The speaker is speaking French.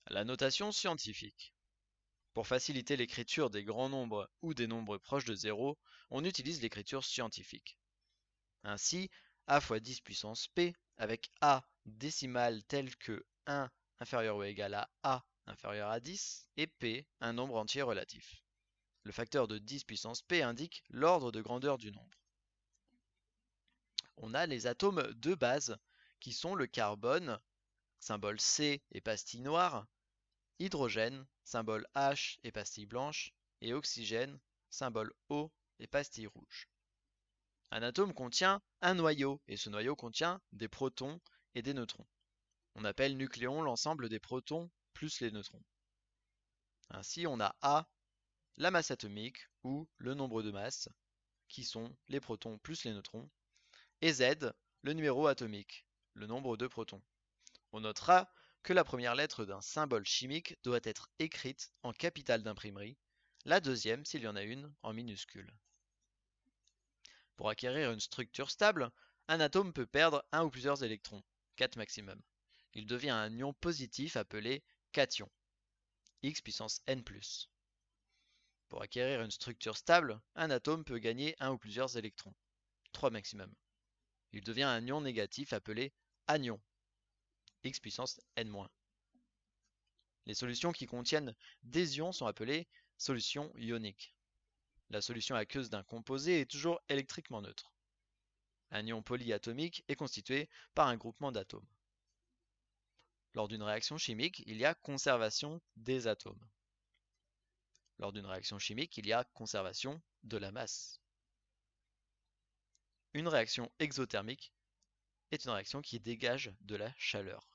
La notation scientifique. Pour faciliter l'écriture des grands nombres ou des nombres proches de 0, on utilise l'écriture scientifique. Ainsi, a fois 10 puissance p, avec a décimale tel que 1 inférieur ou égal à a inférieur à 10, et p un nombre entier relatif. Le facteur de 10 puissance p indique l'ordre de grandeur du nombre. On a les atomes de base, qui sont le carbone, symbole C et pastille noire, hydrogène, symbole H et pastille blanche, et oxygène, symbole O et pastille rouge. Un atome contient un noyau, et ce noyau contient des protons et des neutrons. On appelle nucléon l'ensemble des protons plus les neutrons. Ainsi, on a A, la masse atomique, ou le nombre de masses, qui sont les protons plus les neutrons, et Z, le numéro atomique, le nombre de protons. On notera que la première lettre d'un symbole chimique doit être écrite en capitale d'imprimerie, la deuxième, s'il y en a une, en minuscule. Pour acquérir une structure stable, un atome peut perdre un ou plusieurs électrons, 4 maximum. Il devient un ion positif appelé cation, X puissance n+. Pour acquérir une structure stable, un atome peut gagner un ou plusieurs électrons, 3 maximum. Il devient un ion négatif appelé anion, X puissance n-. Les solutions qui contiennent des ions sont appelées solutions ioniques. La solution aqueuse d'un composé est toujours électriquement neutre. Un ion polyatomique est constitué par un groupement d'atomes. Lors d'une réaction chimique, il y a conservation des atomes. Lors d'une réaction chimique, il y a conservation de la masse. Une réaction exothermique est une réaction qui dégage de la chaleur.